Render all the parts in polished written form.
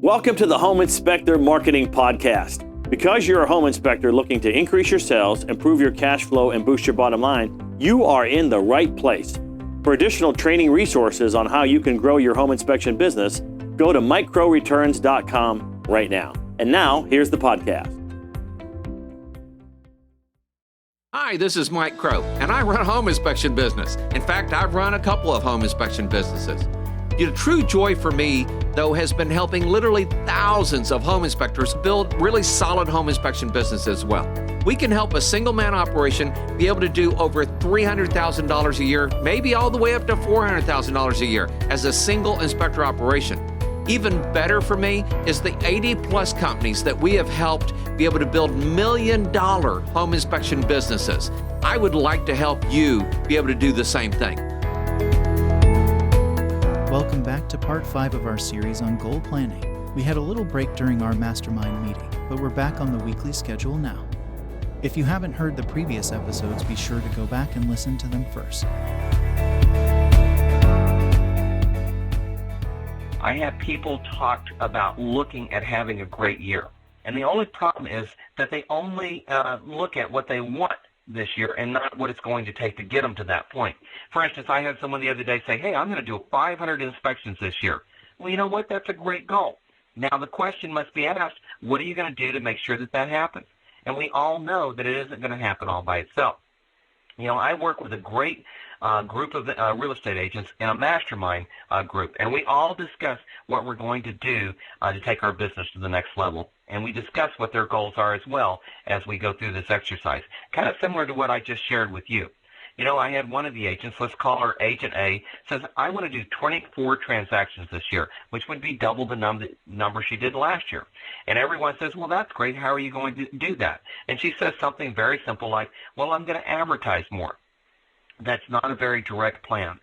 Welcome to the Home Inspector Marketing Podcast. Because you're a home inspector looking to increase your sales, improve your cash flow, and boost your bottom line, you are in the right place. For additional training resources on how you can grow your home inspection business, go to microreturns.com right now. And now, here's the podcast. Hi, this is Mike Crow, and I run a home inspection business. In fact, I've run a couple of home inspection businesses. The true joy for me, though, has been helping literally thousands of home inspectors build really solid home inspection businesses as well. We can help a single-man operation be able to do over $300,000 a year, maybe all the way up to $400,000 a year as a single inspector operation. Even better for me is the 80-plus companies that we have helped be able to build million-dollar home inspection businesses. I would like to help you be able to do the same thing. Welcome back to part 5 of our series on goal planning. We had a little break during our mastermind meeting, but we're back on the weekly schedule now. If you haven't heard the previous episodes, be sure to go back and listen to them first. I have people talk about looking at having a great year. And the only problem is that they only look at what they want this year and not what it's going to take to get them to that point. For instance, I had someone the other day say, hey, I'm going to do 500 inspections this year. Well, you know what? That's a great goal. Now, the question must be asked, what are you going to do to make sure that that happens? And we all know that it isn't going to happen all by itself. You know, I work with a great group of real estate agents in a mastermind group, and we all discuss what we're going to do to take our business to the next level. And we discuss what their goals are as well as we go through this exercise, kind of similar to what I just shared with you. You know, I had one of the agents, let's call her Agent A, says, I want to do 24 transactions this year, which would be double the number she did last year. And everyone says, well, that's great. How are you going to do that? And she says something very simple like, well, I'm going to advertise more. That's not a very direct plan.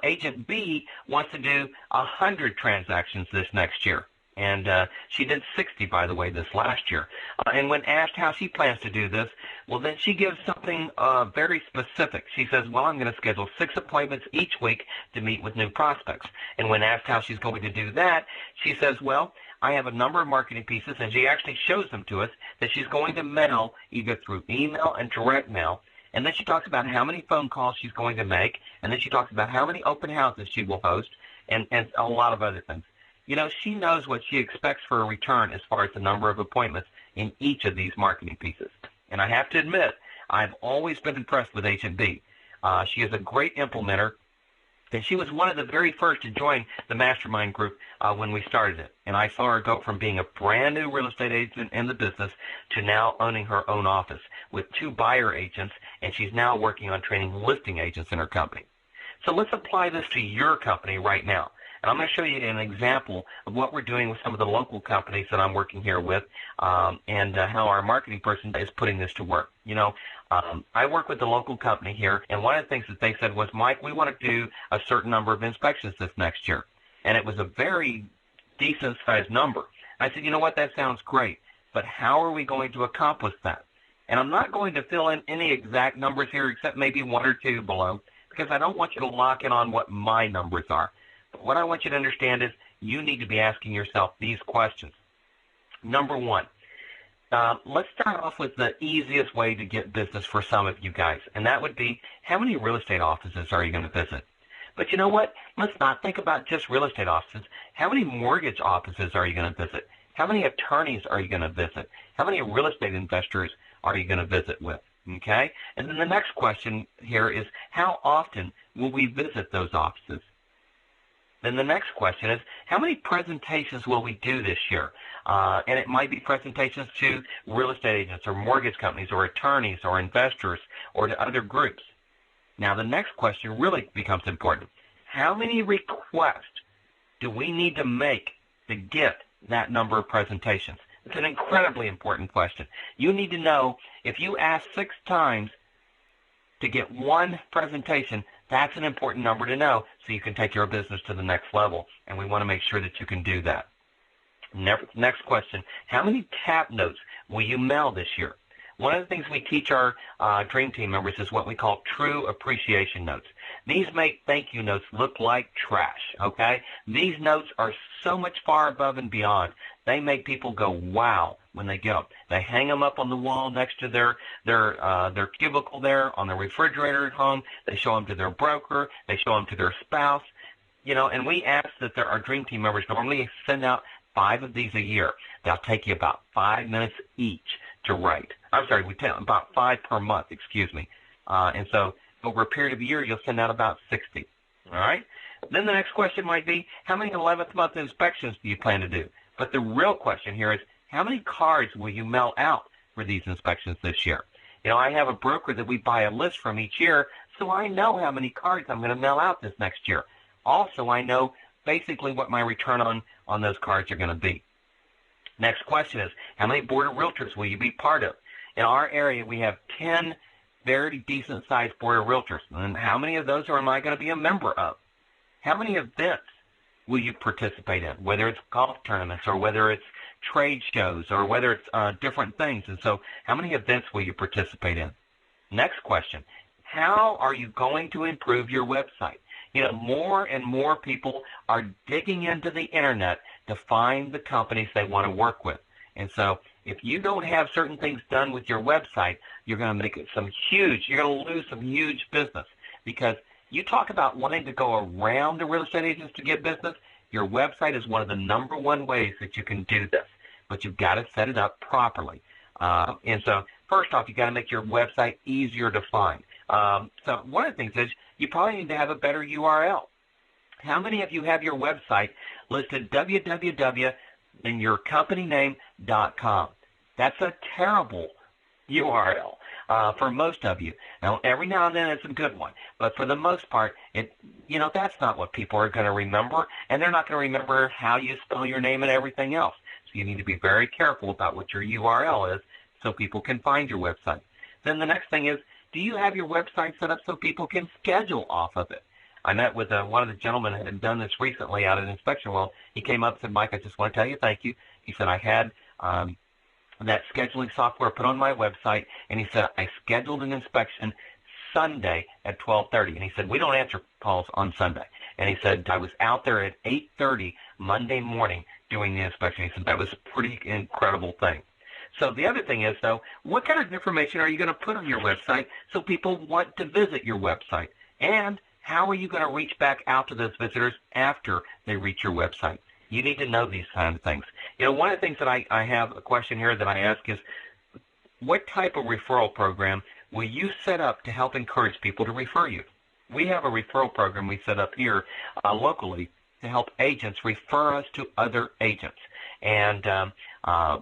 Agent B wants to do 100 transactions this next year. And she did 60, by the way, this last year. And when asked how she plans to do this, well, then she gives something very specific. She says, well, I'm going to schedule 6 appointments each week to meet with new prospects. And when asked how she's going to do that, she says, well, I have a number of marketing pieces, and she actually shows them to us that she's going to mail either through email and direct mail. And then she talks about how many phone calls she's going to make. And then she talks about how many open houses she will host and a lot of other things. You know, she knows what she expects for a return as far as the number of appointments in each of these marketing pieces. And I have to admit, I've always been impressed with Agent B. She is a great implementer, and she was one of the very first to join the mastermind group when we started it. And I saw her go from being a brand new real estate agent in the business to now owning her own office with 2 buyer agents, and she's now working on training listing agents in her company. So let's apply this to your company right now. And I'm going to show you an example of what we're doing with some of the local companies that I'm working here with and how our marketing person is putting this to work. You know, I work with the local company here, and one of the things that they said was, Mike, we want to do a certain number of inspections this next year. And it was a very decent-sized number. I said, you know what, that sounds great, but how are we going to accomplish that? And I'm not going to fill in any exact numbers here except maybe 1 or 2 below, because I don't want you to lock in on what my numbers are. What I want you to understand is you need to be asking yourself these questions. Number 1, let's start off with the easiest way to get business for some of you guys, and that would be, how many real estate offices are you going to visit? But you know what? Let's not think about just real estate offices. How many mortgage offices are you going to visit? How many attorneys are you going to visit? How many real estate investors are you going to visit with? Okay? And then the next question here is, how often will we visit those offices? Then the next question is, how many presentations will we do this year? And it might be presentations to real estate agents or mortgage companies or attorneys or investors or to other groups. Now, the next question really becomes important. How many requests do we need to make to get that number of presentations? It's an incredibly important question. You need to know if you ask 6 times to get 1 presentation, that's an important number to know so you can take your business to the next level, and we want to make sure that you can do that. Next question, how many tap notes will you mail this year? One of the things we teach our Dream Team members is what we call true appreciation notes. These make thank you notes look like trash, okay? These notes are so much far above and beyond. They make people go, wow, when they get them. They hang them up on the wall next to their cubicle there, on the refrigerator at home. They show them to their broker. They show them to their spouse. And we ask that our Dream Team members normally send out 5 of these a year. They'll take you about 5 minutes each to write. I'm sorry, we tell about 5 per month, excuse me. And so over a period of a year, you'll send out about 60. All right? Then the next question might be, how many 11th month inspections do you plan to do? But the real question here is, how many cards will you mail out for these inspections this year? I have a broker that we buy a list from each year, so I know how many cards I'm going to mail out this next year. Also, I know basically what my return on those cards are going to be. Next question is, how many board of realtors will you be part of? In our area, we have 10 very decent-sized board of realtors. And how many of those am I going to be a member of? How many events will you participate in, whether it's golf tournaments or whether it's trade shows or whether it's different things? And so how many events will you participate in? Next question, how are you going to improve your website? More and more people are digging into the internet to find the companies they want to work with. And so if you don't have certain things done with your website, you're going to make it you're going to lose some huge business, because you talk about wanting to go around the real estate agents to get business. Your website is one of the number one ways that you can do this, but you've got to set it up properly. And so first off, you've got to make your website easier to find. So one of the things is you probably need to have a better URL. How many of you have your website listed www and your company name.com? That's a terrible URL for most of you. Now, every now and then it's a good one, but for the most part, that's not what people are going to remember, and they're not going to remember how you spell your name and everything else. So you need to be very careful about what your URL is so people can find your website. Then the next thing is, do you have your website set up so people can schedule off of it? I met with one of the gentlemen that had done this recently out at inspection. Well, he came up and said, Mike, I just want to tell you thank you. He said, I had that scheduling software put on my website, and he said, I scheduled an inspection Sunday at 12:30. And he said, we don't answer calls on Sunday. And he said, I was out there at 8:30 Monday morning doing the inspection. He said, that was a pretty incredible thing. So the other thing is, though, what kind of information are you going to put on your website so people want to visit your website? And how are you going to reach back out to those visitors after they reach your website? You need to know these kind of things. One of the things that I have a question here that I ask is, what type of referral program will you set up to help encourage people to refer you? We have a referral program we set up here locally to help agents refer us to other agents. And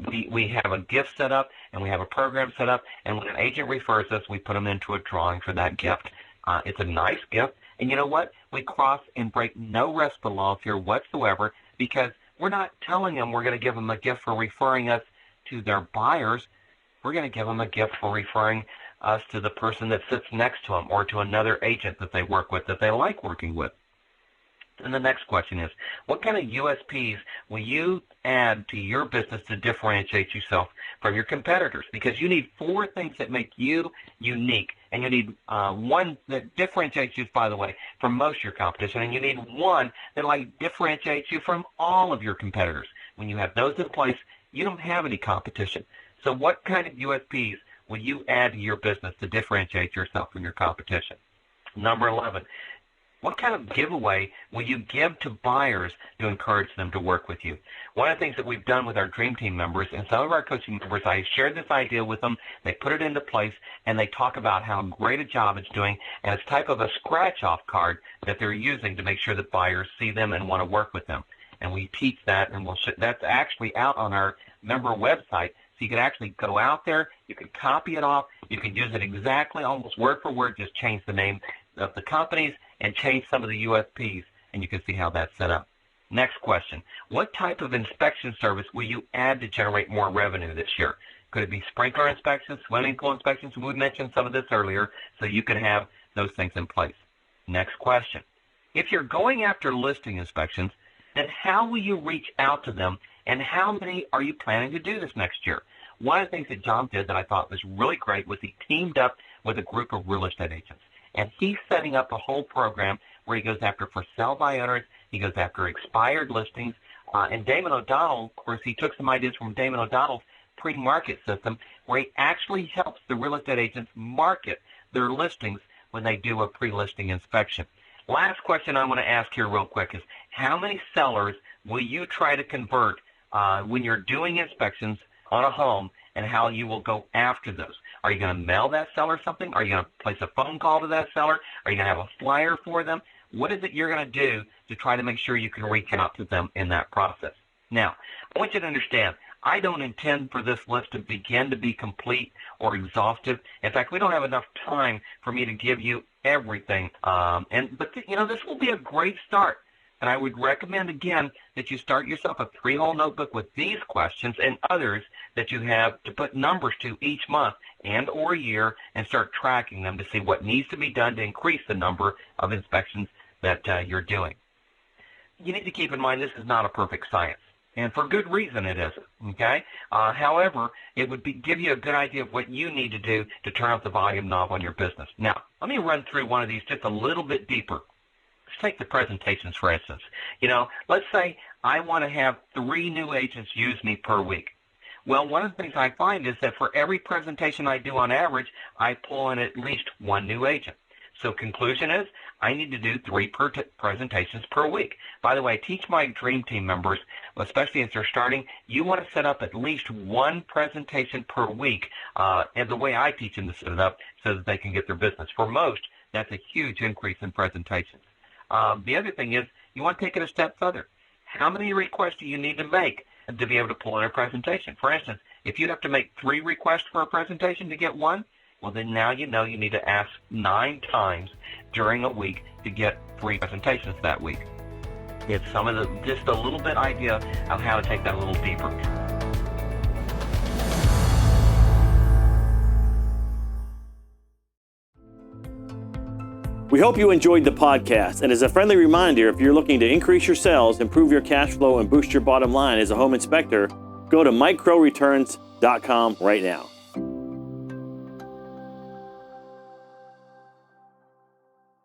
we have a gift set up, and we have a program set up, and when an agent refers us, we put them into a drawing for that gift. It's a nice gift, and you know what? We cross and break no RESPA laws here whatsoever, because we're not telling them we're going to give them a gift for referring us to their buyers. We're going to give them a gift for referring us to the person that sits next to them or to another agent that they work with that they like working with. And the next question is, what kind of USPs will you add to your business to differentiate yourself from your competitors? Because you need 4 things that make you unique, and you need one that differentiates you, by the way, from most of your competition, and you need one that differentiates you from all of your competitors. When you have those in place, you don't have any competition. So what kind of USPs will you add to your business to differentiate yourself from your competition? Number 11. What kind of giveaway will you give to buyers to encourage them to work with you? One of the things that we've done with our Dream Team members and some of our coaching members, I shared this idea with them, they put it into place, and they talk about how great a job it's doing, and it's type of a scratch-off card that they're using to make sure that buyers see them and want to work with them. And we teach that, and that's actually out on our member website. So you can actually go out there, you can copy it off, you can use it exactly, almost word for word, just change the name of the companies and change some of the USPs, and you can see how that's set up. Next question, what type of inspection service will you add to generate more revenue this year? Could it be sprinkler inspections, swimming pool inspections? We mentioned some of this earlier, so you can have those things in place. Next question, if you're going after listing inspections, then how will you reach out to them, and how many are you planning to do this next year? One of the things that John did that I thought was really great was he teamed up with a group of real estate agents. And he's setting up a whole program where he goes after for sale by owners, he goes after expired listings. And Damon O'Donnell, of course, he took some ideas from Damon O'Donnell's pre-market system where he actually helps the real estate agents market their listings when they do a pre-listing inspection. Last question I want to ask here real quick is, how many sellers will you try to convert when you're doing inspections on a home, and how you will go after those? Are you going to mail that seller something? Are you going to place a phone call to that seller? Are you going to have a flyer for them? What is it you're going to do to try to make sure you can reach out to them in that process? Now, I want you to understand, I don't intend for this list to begin to be complete or exhaustive. In fact, we don't have enough time for me to give you everything. But this will be a great start. And I would recommend, again, that you start yourself a 3-hole notebook with these questions and others that you have to put numbers to each month and or year, and start tracking them to see what needs to be done to increase the number of inspections that you're doing. You need to keep in mind this is not a perfect science, and for good reason it isn't, okay? However, it would give you a good idea of what you need to do to turn up the volume knob on your business. Now, let me run through one of these just a little bit deeper. Let's take the presentations, for instance. Let's say I want to have 3 new agents use me per week. Well, one of the things I find is that for every presentation I do on average, I pull in at least 1 new agent. So conclusion is, I need to do 3 presentations per week. By the way, I teach my Dream Team members, especially as they're starting, you want to set up at least 1 presentation per week, and the way I teach them to set it up so that they can get their business. For most, that's a huge increase in presentations. The other thing is, you want to take it a step further. How many requests do you need to make to be able to pull in a presentation? For instance, if you have to make 3 requests for a presentation to get 1, well, then now you know you need to ask 9 times during a week to get 3 presentations that week. It's just a little bit idea of how to take that a little deeper. We hope you enjoyed the podcast, and as a friendly reminder, if you're looking to increase your sales, improve your cash flow, and boost your bottom line as a home inspector, go to MikeCrowReturns.com right now.